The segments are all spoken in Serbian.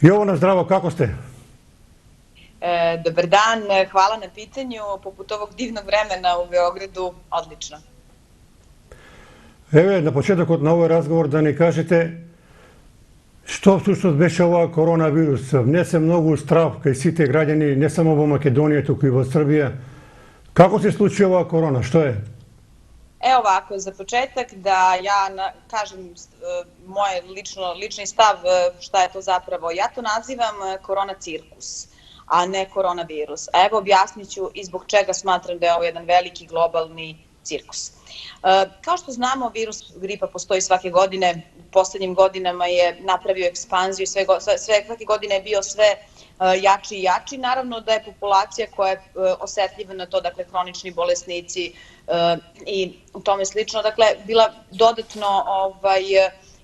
Jovana, zdravo, kako ste? Dobar dan, hvala na pitanju. Poput ovog divnog vremena u Beogradu, odlično. Evo je na početak na ovaj razgovor da ni kažete što всъщност беше ова коронавирус. Внесе многу страх кај сите граѓани, не само во Македонија, туку и во Србија. Како се случи ова корона? Што е? Evo ovako, za početak da ja kažem moj lični stav šta je to zapravo. Ja to nazivam korona cirkus, a ne koronavirus. A evo objasnit ću i zbog čega smatram da je ovo jedan veliki globalni cirkus. Kao što znamo, virus gripa postoji svake godine. U poslednjim godinama je napravio ekspanziju, svake godine je bio sve jači i jači. Naravno da je populacija koja je osetljiva na to, dakle hronični bolesnici i tome slično, dakle bila dodatno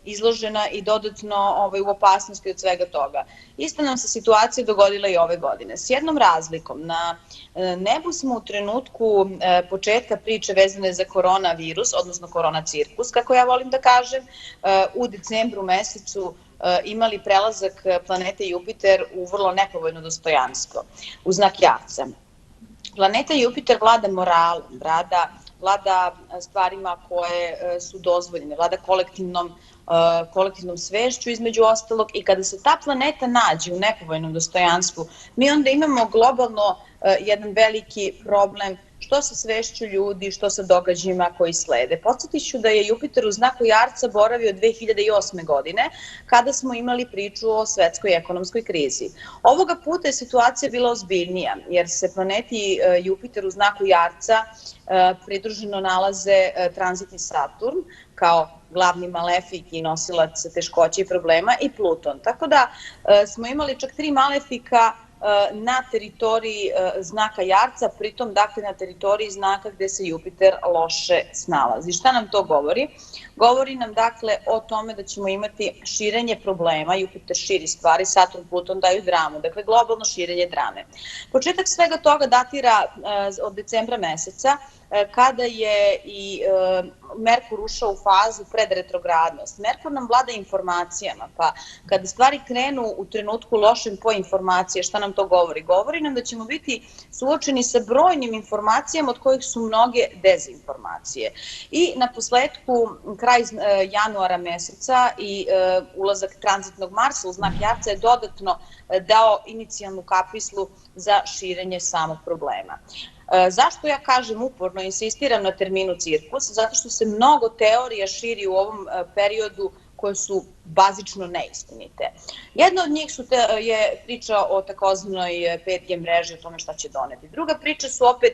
izložena i dodatno u opasnosti od svega toga. Ista nam se situacija dogodila i ove godine. S jednom razlikom, na nebu smo u trenutku početka priče vezane za koronavirus, odnosno korona cirkus, kako ja volim da kažem, u decembru mesecu imali prelazak planete Jupiter u vrlo nepovoljno dostojanstvo, u znak Jarca. Planeta Jupiter vlada moralom, vlada stvarima koje su dozvoljene, vlada kolektivnom svešću između ostalog, i kada se ta planeta nađe u nepovoljnom dostojanstvu, mi onda imamo globalno jedan veliki problem što sa svešću ljudi, što sa događajima koji slede. Podsjetit ću da je Jupiter u znaku Jarca boravio 2008. godine, kada smo imali priču o svetskoj ekonomskoj krizi. Ovoga puta je situacija bila ozbiljnija, jer se planeti Jupiter u znaku Jarca pridruženo nalaze tranzitni Saturn, kao glavni malefik i nosilac teškoća i problema, i Pluton. Tako da smo imali čak 3 malefika na teritoriji znaka Jarca, pritom dakle na teritoriji znaka gde se Jupiter loše snalazi. Šta nam to govori? Govori nam dakle o tome da ćemo imati širenje problema, Jupiter širi stvari, Saturn, Pluton daju dramu, dakle globalno širenje drame. Početak svega toga datira od decembra meseca, kada je i Merkur ušao u fazu predretrogradnost. Merkur nam vlada informacijama, pa kada stvari krenu u trenutku lošem po informacije, šta nam to govori? Govori nam da ćemo biti suočeni sa brojnim informacijama od kojih su mnoge dezinformacije. I na posledku, kraj januara meseca i ulazak tranzitnog Marsa u znak Jarca je dodatno dao inicijalnu kapislu za širenje samog problema. Zašto ja kažem uporno, insistiram na terminu cirkus? Zato što se mnogo teorija širi u ovom periodu koje su bazično neistinite. Jedna od njih je priča o takozvanoj 5G mreži, o tome šta će doneti. Druga priča su opet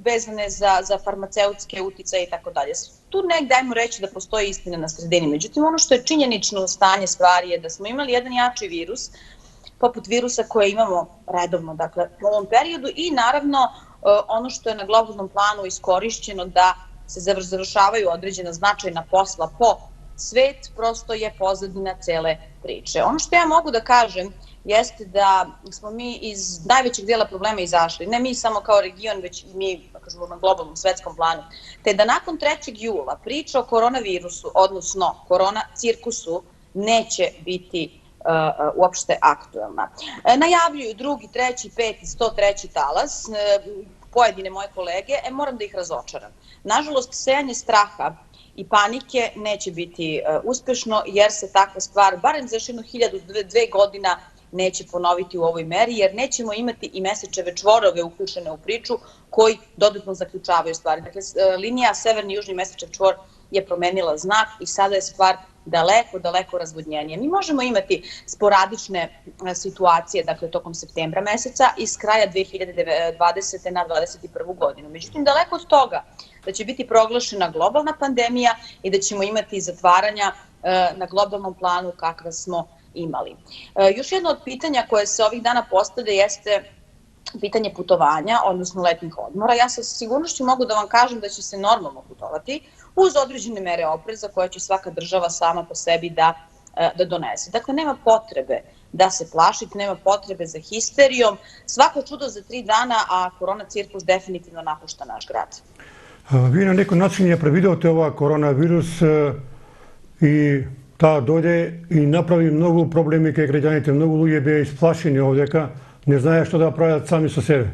vezane za farmaceutske uticaje i tako dalje. Tu negdje ajmo reći da postoji istina na sredini. Međutim, ono što je činjenično stanje stvari je da smo imali jedan jači virus, poput virusa koje imamo redovno, dakle, u ovom periodu, i naravno ono što je na globalnom planu iskorišćeno da se završavaju određena značajna posla po svet, prosto je pozadina cele priče. Ono što ja mogu da kažem jeste da smo mi iz najvećeg dijela problema izašli, ne mi samo kao region, već i mi na globalnom svetskom planu, te da nakon 3. jula priča o koronavirusu, odnosno korona cirkusu, neće biti uopšte aktuelna. Najavljuju 2., 3., 5., 103. talas, pojedine moje kolege, moram da ih razočaram. Nažalost, sejanje straha i panike neće biti uspešno, jer se takva stvar, barem za još 1000-2 godina, neće ponoviti u ovoj meri, jer nećemo imati i mesečeve čvorove uključene u priču koji dodatno zaključavaju stvari. Dakle, linija severni i južni mesečev čvor je promenila znak i sada je stvar daleko razvodnjenije. Mi možemo imati sporadične situacije, dakle, tokom septembra meseca i s kraja 2020. na 2021. godinu. Međutim, daleko od toga da će biti proglašena globalna pandemija i da ćemo imati zatvaranja na globalnom planu kakva smo imali. Još jedno od pitanja koje se ovih dana postavlja jeste pitanje putovanja, odnosno letnjih odmora. Ja sa sigurnošću mogu da vam kažem da će se normalno putovati uz određene mere opreza koje će svaka država sama po sebi da da donese. Dakle, nema potrebe da se plašite, nema potrebe za histerijom. Svako čudo za 3 dana, a korona cirkus definitivno napušta naš grad. Vi na neki način je previdovate ova koronavirus i ta dojde i napravi mnogo problemi kaj građanite, mnogo ljudi je isplašeni ovdjeka, ne znaje što da pravljati sami sa sebe.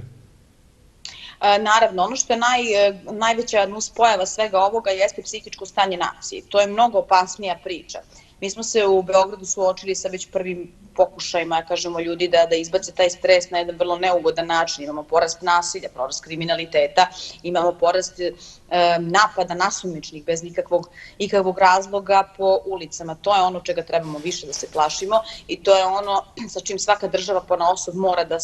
Naravno, ono što je najveća nuspojava svega ovoga jeste psihičko stanje nacije. To je mnogo opasnija priča. Mi smo se u Beogradu suočili sa već prvim pokušajima, kažemo, ljudi da izbace taj stres na jedan vrlo neugodan način. Imamo porast nasilja, porast kriminaliteta, imamo porast napada nasumičnih bez ikakvog razloga po ulicama. To je ono čega trebamo više da se plašimo i to je ono sa čim svaka država ponaosob mora da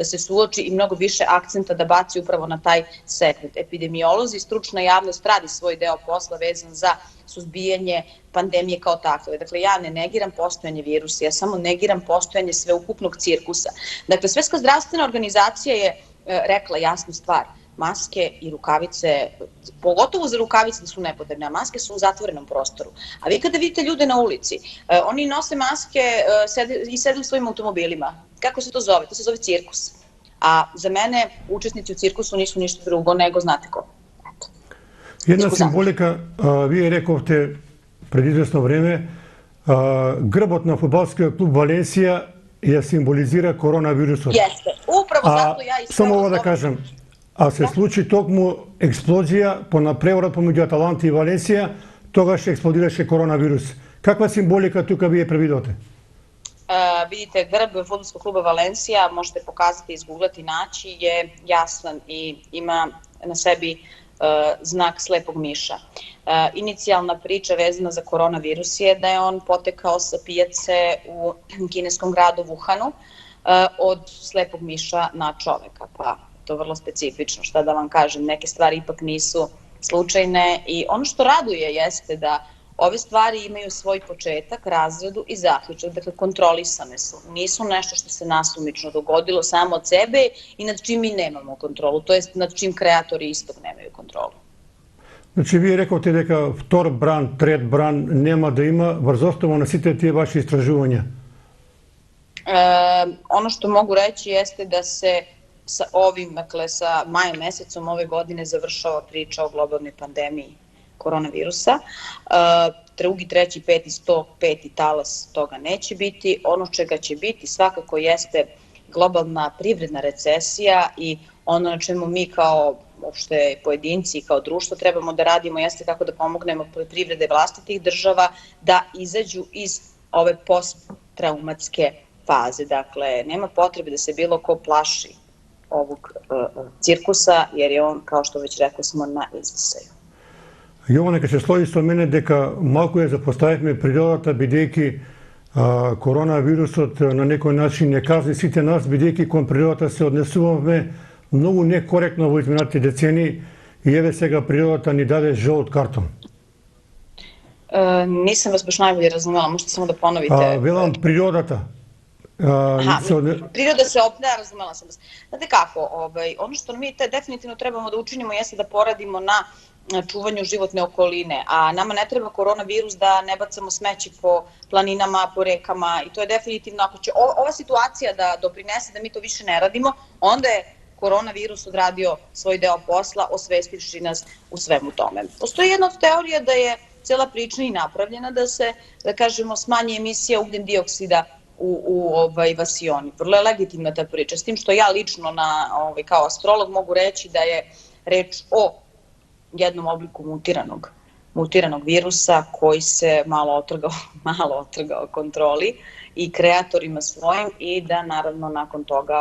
se suoči i mnogo više akcenta da baci upravo na taj segment. Epidemiolozi, stručna javnost radi svoj deo posla vezan za suzbijanje pandemije kao takve. Dakle, ja ne negiram postojanje virusa, ja samo negiram postojanje sveukupnog cirkusa. Dakle, Svetska zdravstvena organizacija je rekla jasnu stvar. Maske i rukavice, pogotovo za rukavice da su nepotrebne, a maske su u zatvorenom prostoru. A vi kada vidite ljude na ulici, oni nose maske i sede u svojim automobilima. Kako se to zove? To se zove cirkus. A za mene učesnici u cirkusu nisu ništa drugo nego znate ko. Jedna simbolika, vi je rekovte pred izvesno vreme, grbot na fudbalski klub Valencija je simbolizira koronavirusom. Jeste, upravo zato ja i samo ovo da kažem, a se sluči tokmu eksplozija na prevrат pomođu Atalante i Valencija, toga še eksplodiraše koronavirus. Kakva simbolika tuka vi je previdote? Vidite, grb fudbalskog kluba Valencija, možete pokazati, izgooglati, naći, je jasan i ima na sebi znak slepog miša. Inicijalna priča vezana za koronavirus je da je on potekao sa pijace u kineskom gradu Wuhanu od slepog miša na čoveka. Pa to je vrlo specifično, šta da vam kažem, neke stvari ipak nisu slučajne i ono što raduje jeste da ove stvari imaju svoj početak, razradu i zaključak, dakle kontrolisane su. Nisu nešto što se nasumično dogodilo samo od sebe i nad čim mi nemamo kontrolu, to jest nad čim kreatori istog nemaju kontrolu. Znači, vi je rekao te дека втор бран, трет бран нема да има врз основа на сите тие ваши истражувања? Ono što mogu reći jeste da se sa ovim, dakle sa majem mesecom ove godine završava priča o globalnoj pandemiji koronavirusa. Drugi, treći, peti, 105. talas toga neće biti. Ono čega će biti svakako jeste globalna privredna recesija i ono na čemu mi kao uopšte pojedinci i kao društvo trebamo da radimo jeste kako da pomognemo privrede vlastitih država da izađu iz ove posttraumatske faze. Dakle, nema potrebe da se bilo ko plaši ovog cirkusa jer je on, kao što već rekao smo, na izdisaju. Јована, ке се слои со мене дека малку ја запоставивме природата, бидејќи коронавирусот на некој начин не казни сите нас, бидејќи кон природата се однесуваме многу некоректно во изминатите децени и еве сега природата ни даде жолт картон. Nisam vas baš najbolje razumela, možete samo da ponovite. Велам природата. Priroda se opne, razumela sam vas. Znate kako, ono što mi definitivno trebamo da učinimo jeste da poradimo na čuvanju životne okoline, a nama ne treba koronavirus da ne bacamo smeće po planinama, po rekama i to je definitivno, ako će ova situacija da doprinese da mi to više ne radimo, onda je koronavirus odradio svoj deo posla, osvestivši nas u svemu tome. Postoji jedna od teorija da je cela priča i napravljena da se, da kažemo, smanji emisija ugljen dioksida u vasioni. Vrlo je legitimna ta priča, s tim što ja lično kao astrolog mogu reći da je reč o jednom obliku mutiranog virusa koji se malo otrgao kontroli i kreatorima svojim i da naravno nakon toga,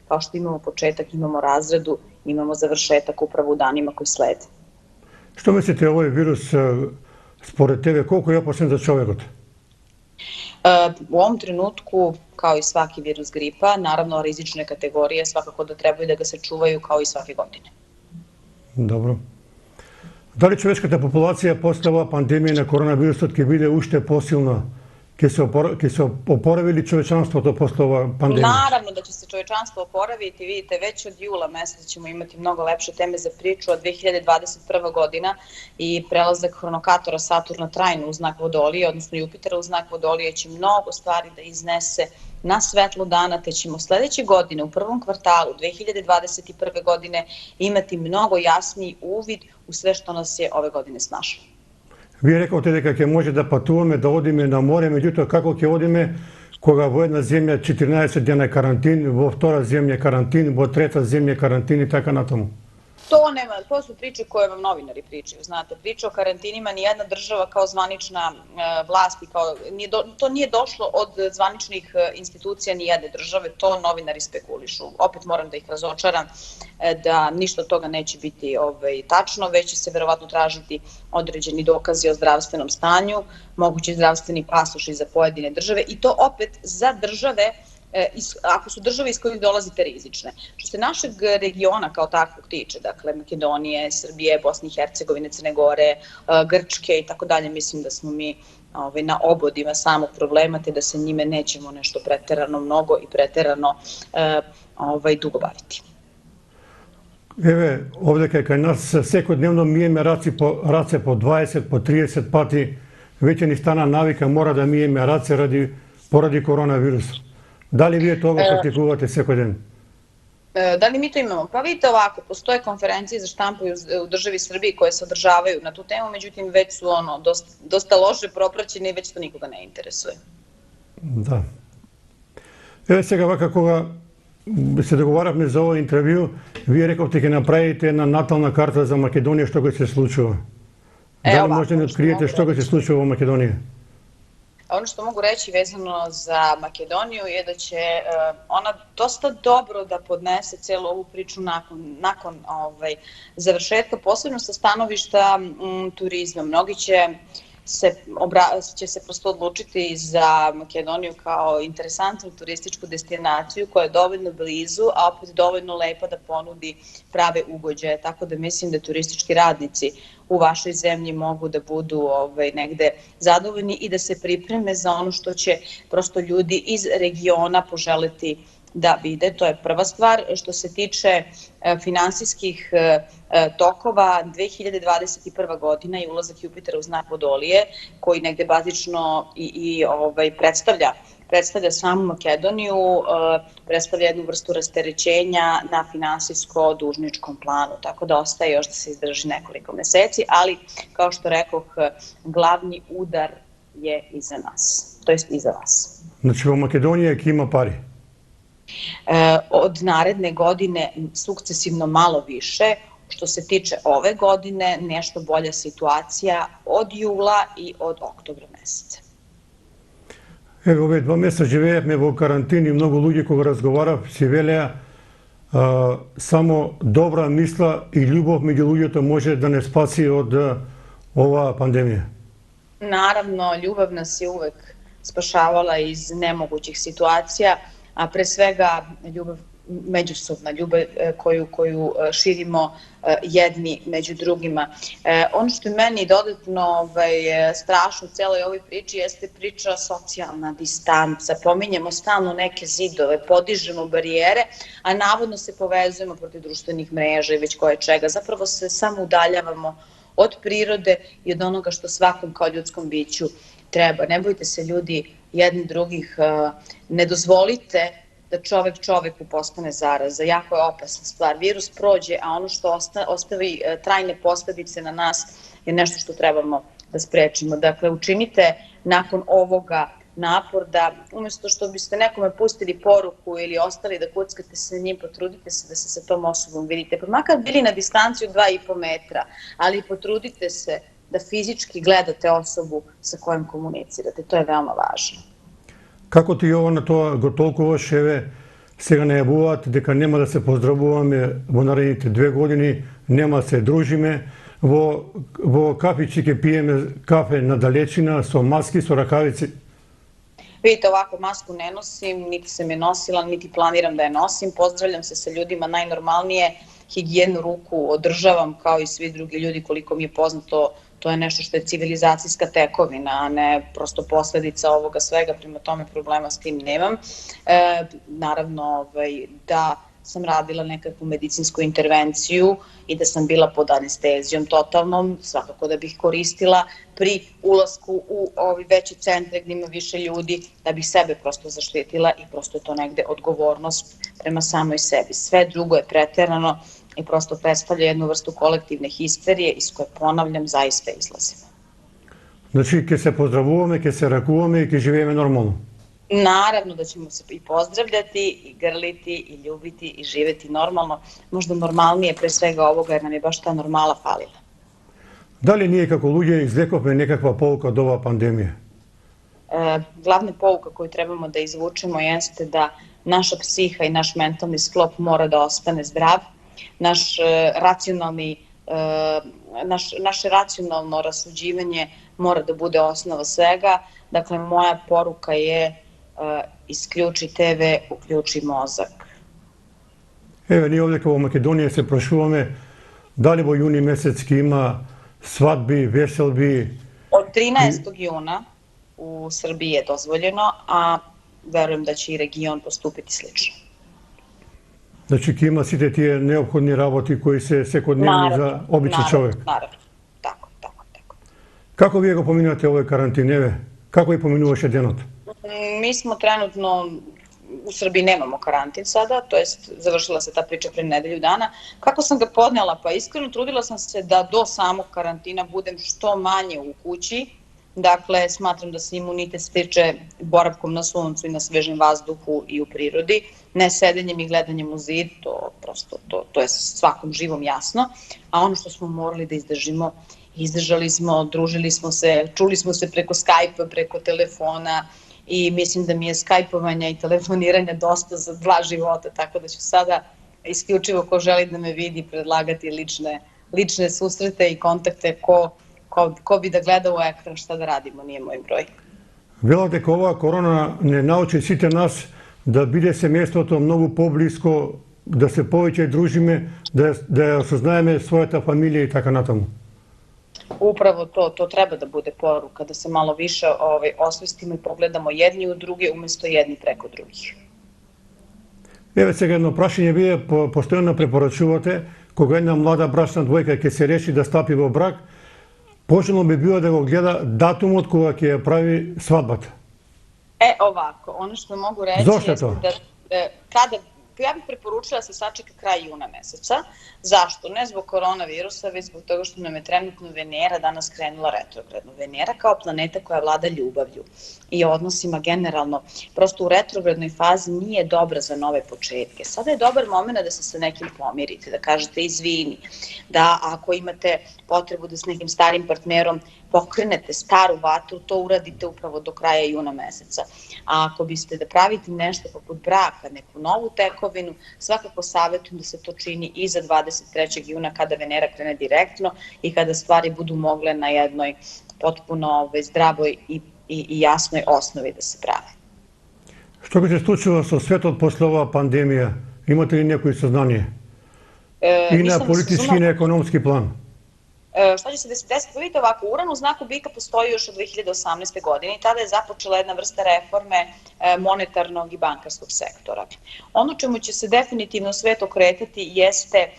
kao što imamo početak, imamo razradu, imamo završetak upravo u danima koji slede. Što mislite, ovaj virus, spored tebe, koliko je opasan za čovjekot? U ovom trenutku, kao i svaki virus gripa, naravno rizične kategorije svakako da trebaju da ga se čuvaju kao i svake godine. Dobro. Da li човечката популација после оваа пандемија на коронавирусот ќе биде уште посилна Ке се oporavi li čovečanstvo posle ova pandemija? Naravno da će se čovečanstvo oporaviti, vidite, već od jula meseca ćemo imati mnogo lepše teme za priču, od 2021. godina i prelazak hronokatora Saturna trajno u znak Vodolije, odnosno Jupitera u znak Vodolije će mnogo stvari da iznese na svetlo dana, te ćemo sledeće godine u prvom kvartalu 2021. godine imati mnogo jasniji uvid u sve što nas je ove godine snašlo. Вие рекавте дека ќе може да патуваме, да одиме на море, меѓутоа како ќе одиме кога во една земја 14 дена карантин, во втора земја карантин, во трета земја карантин и така натаму? To su priče koje vam novinari pričaju, znate, priča o karantinima, nijedna država kao zvanična vlast, to nije došlo od zvaničnih institucija nijedne države, to novinari spekulišu. Opet moram da ih razočaram da ništa od toga neće biti tačno, već će se verovatno tražiti određeni dokazi o zdravstvenom stanju, mogući zdravstveni pasoši za pojedine države i to opet za države ako su države iz kojih dolazite rizične. Što se našeg regiona kao takvog tiče, dakle Makedonije, Srbije, Bosne i Hercegovine, Crne Gore, Grčke i tako dalje, mislim da smo mi na obodima samog problema, te da se njime nećemo nešto preterano mnogo i preterano dugo baviti. Еве, овде кај нас секојдневно миеме раце по 20, по 30 пати, веќе ни стана навика, мора да миеме раце поради коронавирус. Da li vi toga praktikuvate sekoj den? Da li mi to imamo? Pa vidite ovako, postoje konferencije za štampu u državi Srbiji koje se održavaju na tu temu, međutim već su dosta loše propraćene i već to nikoga ne interesuje. Da. Evo сега вака кога се договарахме за овој интервју, вие рековте ќе направите една натална карта за Македонија што ќе се случува. Дали може да откриете што ќе се случува во Македонија? Ono što mogu reći vezano za Makedoniju je da će ona dosta dobro da podnese celu ovu priču nakon završetka, posebno sa stanovišta turizma. Mnogi će se prosto odlučiti za Makedoniju kao interesantnu turističku destinaciju koja je dovoljno blizu, a opet dovoljno lepa da ponudi prave ugođaje. Tako da mislim da turistički radnici u vašoj zemlji mogu da budu negde zadovoljni i da se pripreme za ono što će prosto ljudi iz regiona poželiti da vide. To je prva stvar. Što se tiče finansijskih tokova, 2021. godina i ulazak Jupitera u znak Vodolije, koji negde bazično i predstavlja samu Makedoniju, predstavlja jednu vrstu rasterećenja na finansijsko-dužničkom planu, tako da ostaje još da se izdrži nekoliko meseci, ali kao što rekoh, glavni udar je iza nas, to jest iza vas. Znači, u Makedoniji ki ima pari? Od naredne godine sukcesivno malo više. Što se tiče ove godine, nešto bolja situacija od jula i od oktobra meseca. Evo, ove 2 месеца живеевме во карантин и многу луѓе кога разговарав си велеа само добра мисла и љубов меѓу луѓето може да не спаси од оваа пандемија. Naravno, ljubav nas je uvek spašavala iz nemogućih situacija, a pre svega ljubav međusobna, ljubav koju širimo jedni među drugima. Ono što je meni dodatno strašno u celoj ovoj priči jeste priča socijalna distanca. Pominjemo stalno neke zidove, podižemo barijere, a navodno se povezujemo protiv društvenih mreža i već koje čega. Zapravo se samo udaljavamo od prirode i od onoga što svakom kao ljudskom biću treba. Ne bojte se ljudi jedni drugih, ne dozvolite da čovek čoveku postane zaraza. Jako je opasna stvar. Virus prođe, a ono što ostavi trajne posledice na nas je nešto što trebamo da sprečimo. Dakle, učinite nakon ovoga napor da umjesto što biste nekome pustili poruku ili ostali da kuckate sa njim, potrudite se da se sa tom osobom vidite. Pa makar bili na distanciju 2,5 metra, ali potrudite se da fizički gledate osobu sa kojom komunicirate. To je veoma važno. Како ти Јова на тоа го толкуваш, еве, сега најавуваат дека нема да се поздравуваме во наредните 2 години, нема да се дружиме, во кафичи ќе пиеме кафе на далечина, со маски, со ракавици. Vidite, ovako masku ne nosim, niti sam je nosila, niti planiram da je nosim. Pozdravljam se sa ljudima najnormalnije, higijenu ruku održavam kao i svi drugi ljudi, koliko mi je poznato, To je nešto što je civilizacijska tekovina, a ne prosto posledica ovoga svega, prema tome problema s tim nemam. Naravno da sam radila nekakvu medicinsku intervenciju i da sam bila pod anestezijom totalnom, svakako da bih koristila pri ulasku u ovi veći centre gdje ima više ljudi, da bih sebe prosto zaštitila i prosto je to negde odgovornost prema samoj sebi. Sve drugo je preterano i prosto predstavlja jednu vrstu kolektivne histerije iz koje, ponavljam, zaista izlazimo. Znači, ke se pozdravujeme, ke se rakujeme i ke živijeme normalno. Naravno da ćemo se i pozdravljati, i grliti, i ljubiti, i živeti normalno. Možda normalnije pre svega ovoga, jer nam je baš ta normala falila. Da li nije kako ljudje izlekope nekakva pouka od ova pandemije? Glavna pouka koju trebamo da izvučemo jeste da naša psiha i naš mentalni sklop mora da ostane zdrav. Naše racionalno rasuđivanje mora da bude osnova svega. Dakle, moja poruka je isključi TV, uključi mozak. Evo, nije ovdje kao u Makedoniji se prošuvame, da li bo juni mesec ki ima svadbi, veselbi? Od 13. juna u Srbiji je dozvoljeno, a verujem da će i region postupiti slično. Znači, ki ima svi tije neophodni raboti koji se sekodnevni za običan čovjek? Naravno, tako. Kako vi ga pominjate ove karantineve? Kako je pominuješ jedinot? Mi smo trenutno, u Srbiji nemamo karantin sada, to jest završila se ta priča pre nedelju dana. Kako sam ga podnela? Pa iskreno trudila sam se da do samog karantina budem što manje u kući. Dakle, smatram da se imunitet stiče boravkom na suncu i na svežem vazduhu i u prirodi, ne sedenjem i gledanjem u zid, to je svakom živom jasno. A ono što smo morali da izdržimo, izdržali smo, družili smo se, čuli smo se preko Skype-a, preko telefona i mislim da mi je skajpovanja i telefoniranja dosta za 2 života, tako da ću sada isključivo ko želi da me vidi predlagati lične susrete i kontakte ko bi da gleda u ekran, šta da radimo, nije moj broj. Velate ko ova korona ne nauči svite nas da bide se mjesto to mnogo poblisko, da se poveće družime, da osaznajeme svojata familija i tako natomu? Upravo to treba da bude poruka, da se malo više osvestimo i pogledamo jedni u druge umjesto jedni preko drugih. Evo сега jedno prašenje, vi postojno preporučuvate koga jedna mlada bračna dvojka ke se reši da stapi v brak, poželjno bi bilo da ga gleda datumot koga ke pravi svadbata. Ovako, ono što mogu reći jeste da ja bih preporučila da se sačeka kraj juna meseca. Zašto? Ne zbog koronavirusa, već zbog toga što nam je trenutno Venera danas krenula retrogradno. Venera kao planeta koja vlada ljubavlju i odnosima generalno, prosto u retrogradnoj fazi nije dobra za nove početke. Sada je dobar moment da se sa nekim pomirite, da kažete izvini, da ako imate potrebu da s nekim starim partnerom pokrenete staru vatru, to uradite upravo do kraja juna meseca. A ako biste da pravite nešto poput braka, neku novu tekovinu, svakako savjetujem da se to čini i za 23. juna kada Venera krene direktno i kada stvari budu mogle na jednoj potpuno zdravoj i jasnoj osnovi da se prave. Što bi se slučilo sa svetom posle ova pandemija? Imate li neko saznanje? I na politički i na ekonomski plan? Šta će se desiti? Vidite ovako, Uran u znaku bika postoji još od 2018. godine i tada je započela jedna vrsta reforme monetarnog i bankarskog sektora. Ono čemu će se definitivno svet okretati jeste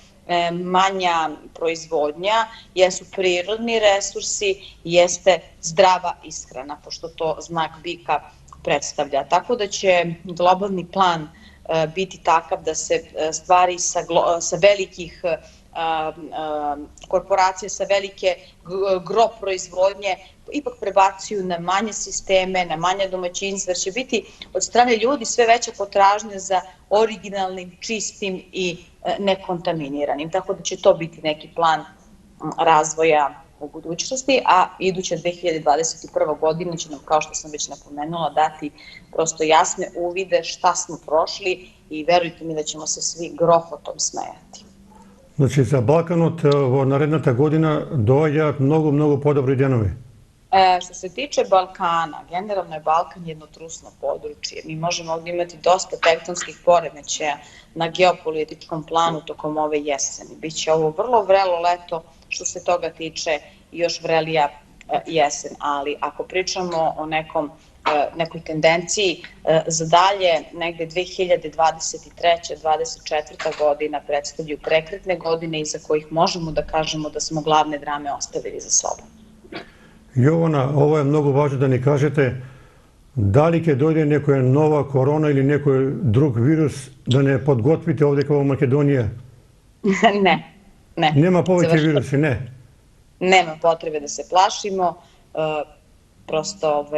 manja proizvodnja, jesu prirodni resursi, jeste zdrava ishrana, pošto to znak bika predstavlja. Tako da će globalni plan biti takav da se stvari sa velikih korporacije, sa velike gro proizvodnje ipak prebacuju na manje sisteme, na manje domaćinstva, jer će biti od strane ljudi sve veća potražnja za originalnim, čistim i nekontaminiranim. Tako da će to biti neki plan razvoja u budućnosti, a iduća 2021. godina će nam, kao što sam već napomenula, dati prosto jasne uvide šta smo prošli i verujte mi da ćemo se svi grohotom smejati. Znači, za Balkanot narednata godina dođat mnogo podobri denovi. Što se tiče Balkana, generalno je Balkan jedno trusno područje. Mi možemo ovdje imati dosta tektonskih poremećaja na geopolitičkom planu tokom ove jeseni. Biće ovo vrlo vrelo leto što se toga tiče još vrelija jesen. Ali ako pričamo o nekoj tendenciji za dalje, negde 2023. 24. godina predstavljaju prekretne godine iza kojih možemo da kažemo da smo glavne drame ostavili za sobom. Jovana, ovo je mnogo važno da ni kažete, da li kad dojde neka nova korona ili neki drug virus, da ne podgotvite ovdje kao Makedonija? Ne. Nema poveće virusi, ne? Nema potrebe da se plašimo, prosto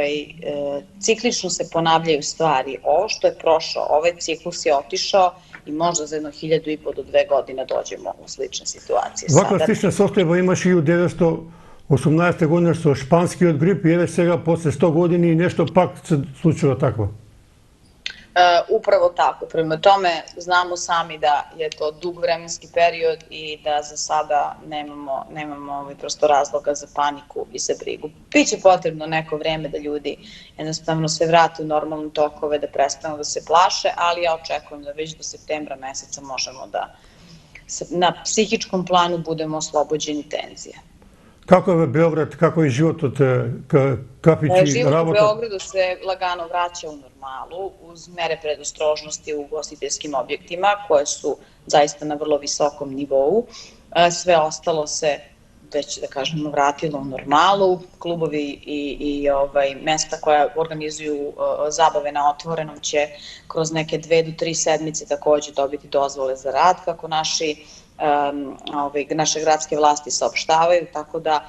ciklično se ponavljaju stvari. Ovo što je prošlo, ovaj ciklus je otišao i možda za 1500 do 2 godine dođemo u slične situacije. Ovakva slična sostojba imaš i u 1918. godine što španski od gripa i već svega posle 100 godini i nešto pak se slučilo takvo. Upravo tako. Prema tome znamo sami da je to dug vremenski period i da za sada nemamo prosto razloga za paniku i za brigu. Biće potrebno neko vreme da ljudi jednostavno se vrate u normalne tokove, da prestanu da se plaše, ali ja očekujem da već do septembra meseca možemo da na psihičkom planu budemo oslobođeni tenzije. Kako je Beograd, kako je život od kafići, rabota? Život u Beogradu se lagano vraća u normalu uz mere predostrožnosti u ugostiteljskim objektima koje su zaista na vrlo visokom nivou. Sve ostalo se već, da kažemo, vratilo u normalu. Klubovi i mesta koja organizuju zabave na otvorenom će kroz neke 2 do 3 sedmice takođe dobiti dozvole za rad, kako naše gradske vlasti saopštavaju, tako da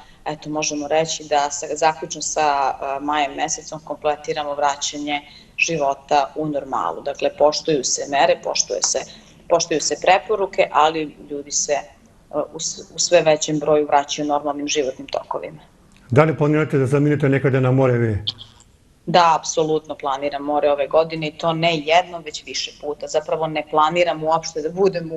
možemo reći da zaključno sa majem mesecom kompletiramo vraćanje života u normalu. Dakle, poštuju se mere, poštuju se preporuke, ali ljudi se u sve većem broju vraćaju normalnim životnim tokovima. Da li planirate da zaminete nekada na more vi? Da, apsolutno planiram more ove godine i to ne jednom, već više puta. Zapravo ne planiram uopšte da budem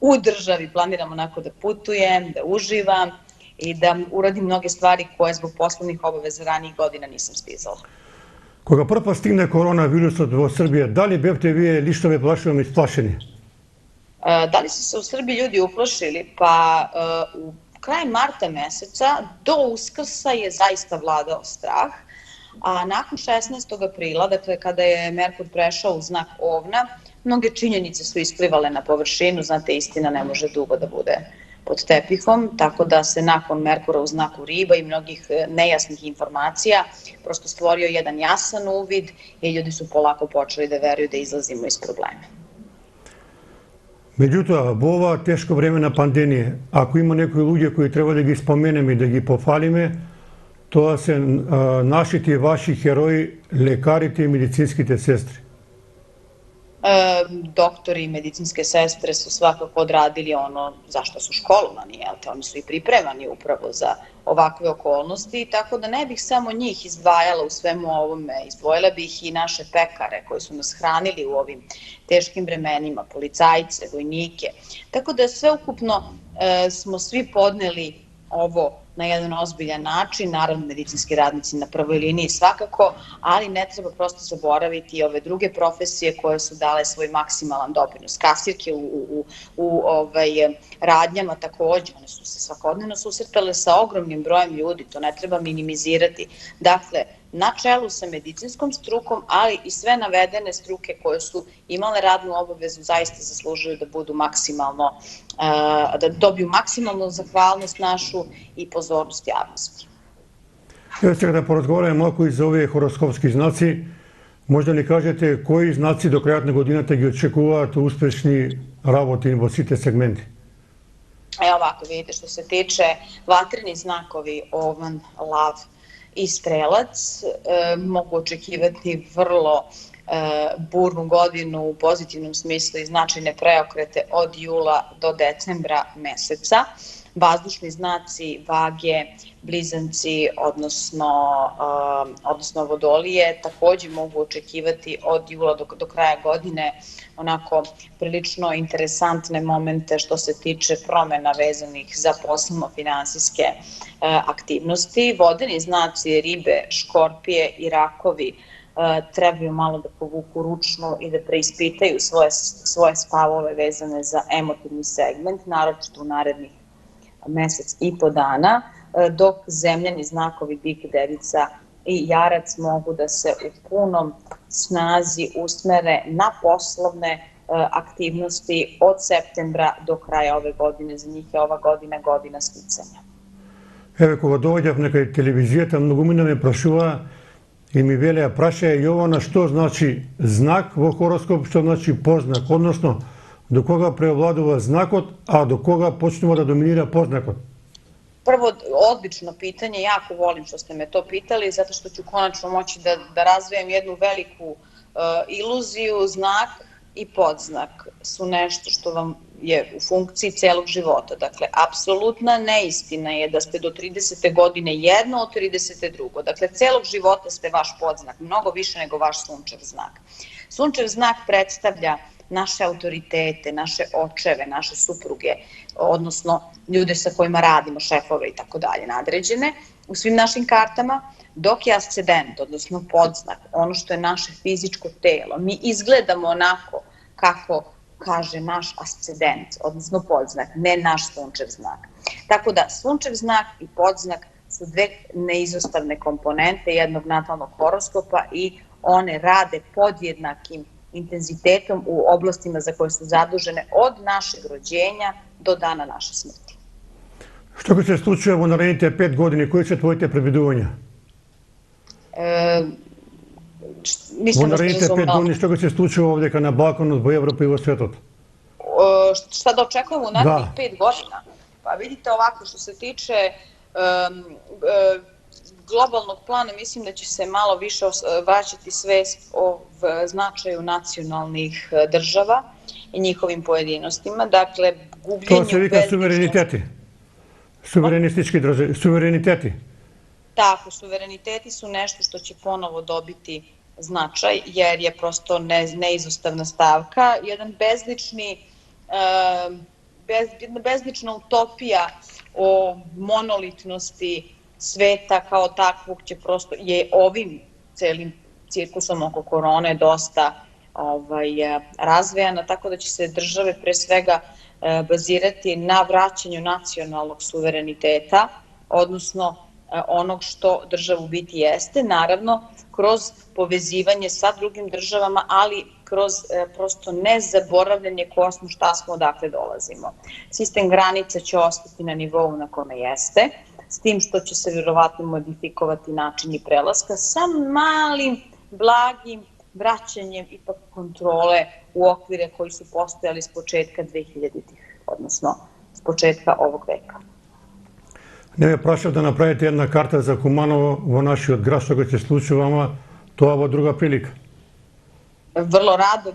u državi, planiram onako da putujem, da uživam i da uradim mnoge stvari koje zbog poslovnih obaveza ranijih godina nisam stizala. Koga prva stigne koronavirus od Srbije, da li biste vi lično plašili isplašeni? Da li su se u Srbiji ljudi uplašili? Pa u kraju marta meseca do Uskrsa je zaista vladao strah, a nakon 16. aprila, dakle kada je Merkur prešao u znak Ovna, mnoge činjenice su isplivale na površinu, znate, istina ne može dugo da bude pod tepihom, tako da se nakon Merkura u znaku Riba i mnogih nejasnih informacija prosto stvorio jedan jasan uvid i ljudi su polako počeli da veruju da izlazimo iz problema. Međutim, u ova teško vremena pandemije, ako ima neki ljudi koji treba da gi spomenem i da gi pohvalime, to se naši ti vaši heroji, lekarite i medicinskite sestre. Doktori i medicinske sestre su svakako odradili ono zašto su školovani, oni su i pripremani upravo za ovakve okolnosti, tako da ne bih samo njih izdvajala u svemu ovome, izdvojila bih i naše pekare koji su nas hranili u ovim teškim vremenima, policajce, vojnike, tako da sveukupno smo svi podneli ovo na jedan ozbiljan način, naravno medicinski radnici na prvoj liniji svakako, ali ne treba prosto zaboraviti i ove druge profesije koje su dale svoj maksimalan doprinos. Kasirke u radnjama takođe, one su se svakodnevno susretale sa ogromnim brojem ljudi, to ne treba minimizirati. Dakle, na čelu sa medicinskom strukom, ali i sve navedene struke koje su imale radnu obavezu zaista zaslužuju da budu maksimalno, da dobiju maksimalnu zahvalnost našu i pozornost javnosti. Evo se kada porazgovaramo oko iz ove horoskopski znaci, možda ne kažete koji znaci do kraja godine te gi očekuvate uspešni raboti vo svite segmenti? Evo ovako, vidite, što se tiče vatrenih znakovi Ovan, Lav i Strelac, mogu očekivati vrlo burnu godinu u pozitivnom smislu i značajne preokrete od jula do decembra meseca. Vazdušni znaci Vage, Blizanci, odnosno Vodolije, takođe mogu očekivati od jula do kraja godine onako prilično interesantne momente što se tiče promena vezanih za poslovno-finansijske aktivnosti. Vodeni znaci Ribe, Škorpije i Rakovi trebaju malo da povuku ručnu i da preispitaju svoje stavove vezane za emotivni segment, naročito u narednih mesec i po dana. dok zemljani znakovi bik, devica i jarac mogu da se u punom snazi usmere na poslovne aktivnosti od septembra do kraja ove godine. За njih je ova godina godina sticanja. Еве, кога доаѓав на кај телевизијата, многумина ме прашуваа и ми велеа, прашаја Јована што значи знак во хороскоп, што значи познак, односно до кога преовладува знакот, а до кога почнува да доминира познакот. Prvo, odlično pitanje, jako volim što ste me to pitali, zato što ću konačno moći da razvijem jednu veliku iluziju. Znak i podznak su nešto što vam je u funkciji celog života. Dakle, apsolutna neistina je da ste do 30. godine jedno, od 30. drugo. Dakle, celog života ste vaš podznak, mnogo više nego vaš sunčev znak. Sunčev znak predstavlja naše autoritete, naše očeve, naše supruge, odnosno ljude sa kojima radimo, šefove i tako dalje, nadređene u svim našim kartama, dok je ascendent, odnosno podznak, ono što je naše fizičko telo. Mi izgledamo onako kako kaže naš ascendent, odnosno podznak, ne naš sunčev znak. Tako da sunčev znak i podznak su dve neizostavne komponente jednog natalnog horoskopa i one rade podjednakim intenzitetom u oblastima za koje su zadužene od našeg rođenja do dana naše smrti. Што ќе се случува во наредните 5 години? Кои се твоите предвидувања? Во наредните 5 години што ќе се случува овдека на Балканот, во Европа и во светот? Šta da očekujemo u narednih 5 godina? Pa vidite ovako, što se tiče globalnog plana, mislim da će se malo više vraćati svest o značaju nacionalnih država i njihovim pojedinostima. Dakle, gubljenju... To se vika suvereniteti. Suverenistički državi, suvereniteti. Tako, suvereniteti su nešto što će ponovo dobiti značaj, jer je prosto neizostavna stavka. Jedna bezlična utopija o monolitnosti sveta kao takvog će prosto, je ovim celim cirkusom oko korone dosta razvejana, tako da će se države pre svega bazirati na vraćanju nacionalnog suvereniteta, odnosno onog što država u biti jeste, naravno kroz povezivanje sa drugim državama, ali kroz prosto nezaboravljanje ko smo, šta smo, odakle dolazimo. Sistem granica će ostati na nivou na kome jeste, s tim što će se vjerovatno modifikovati načini prelaska sa malim, blagim vraćanjem ipak kontrole u okvire koji su postojali s početka 2000-ih, odnosno s početka ovog veka. Не ме прашав да направите една карта за Куманово во нашиот град, што ќе се случи вама, тоа во друга прилика. Vrlo rado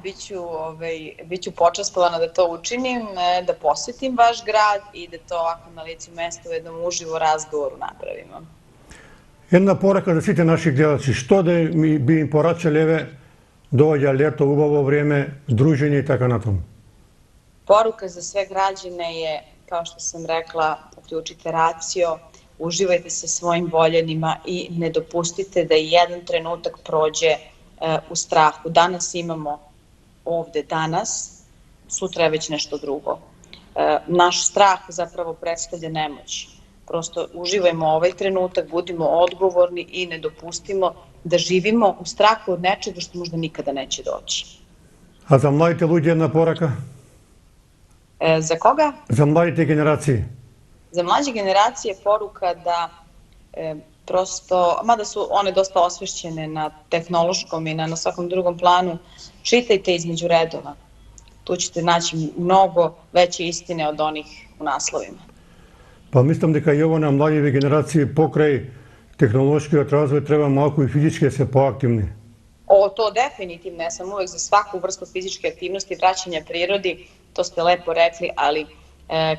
biću počastvovana da to učinim, da posjetim vaš grad i da to ovako na licu mesta u jednom uživo razgovoru napravimo. Една порака за сите наши гледачи, што да би им порачале, еве, доаѓа лето, убаво време, дружење и така натаму. Poruka za sve građane je, kao što sam rekla, uključite racio, uživajte se svojim voljenima i ne dopustite da jedan trenutak prođe u strahu. Danas imamo ovde danas, sutra je već nešto drugo. Naš strah zapravo predstavlja nemoć. Prosto uživajmo ovaj trenutak, budimo odgovorni i ne dopustimo da živimo u strahu od nečega što možda nikada neće doći. А за младите луѓе една порака? Za koga? За младите генерации. Za mlađe generacije poruka da prosto, mada su one dosta osvešćene na tehnološkom i na svakom drugom planu, čitajte između redova. Tu ćete naći mnogo veće istine od onih u naslovima. Pa мислам дека и ово на младите генерации покрај технолошкиот развој треба малку и физички да се поактивни. To definitivno, ja sam uvek za svaku vrstu fizičke aktivnosti i vraćanja prirodi, to ste lepo rekli, ali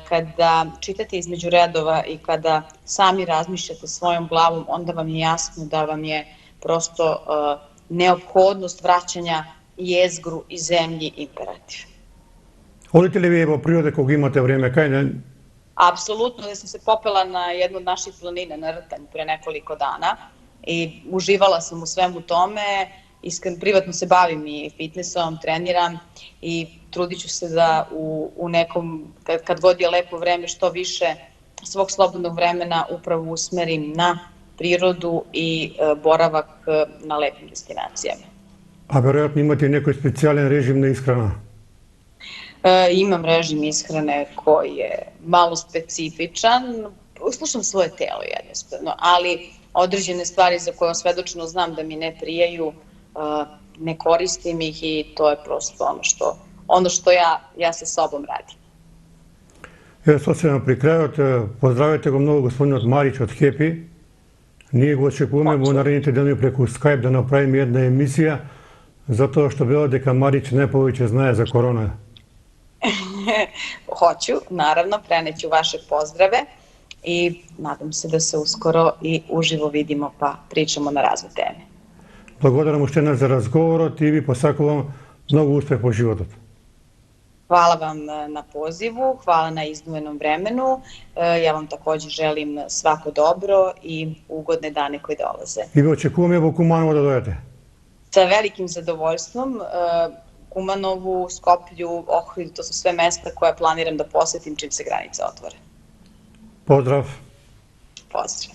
kada čitate između redova i kada sami razmišljate svojom glavom, onda vam je jasno da vam je prosto neophodnost vraćanja jezgru i zemlji imperativ. Одите ли вие во природа кога имате време? Кај не? Apsolutno, da sam se popela na jednu od naših planina, na Rtanj, pre nekoliko dana i uživala sam u svemu tome. Privatno se bavim i fitnessom, treniram i trudit ću se da u nekom, kad god je lepo vreme, što više svog slobodnog vremena upravo usmerim na prirodu i boravak na lepim destinacijama. A verovatno imate neki specijalan režim na ishrana? Imam režim ishrane koji je malo specifičan, slušam svoje telo jednostavno, ali određene stvari za koje osvedočeno znam da mi ne prijaju, ne koristim ih i to je prosto ono što ja sa sobom radim. Evo, sad se nam pri kraju, pozdravite ga mnogo gospodina Marić od Happy. Ние го очекуваме во наредните дни преку Skype да направиме една емисија, затоа што вело дека Марич најповеќе знае за корона. Hoću, naravno, preneću vaše pozdrave i nadam se da se uskoro i uživo vidimo pa pričamo na razne teme. Благодарам уште еднаш за разговорот и ви посакувам многу успех во животот. Hvala vam na pozivu, hvala na izdvojenom vremenu. Ja vam takođe želim svako dobro i ugodne dane koje dolaze. И ве очекуваме во Куманово да дојдете. Sa velikim zadovoljstvom, Kumanovu, Skoplju, Ohridu, to su sve mesta koje planiram da posetim čim se granice otvore. Поздрав! Pozdrav!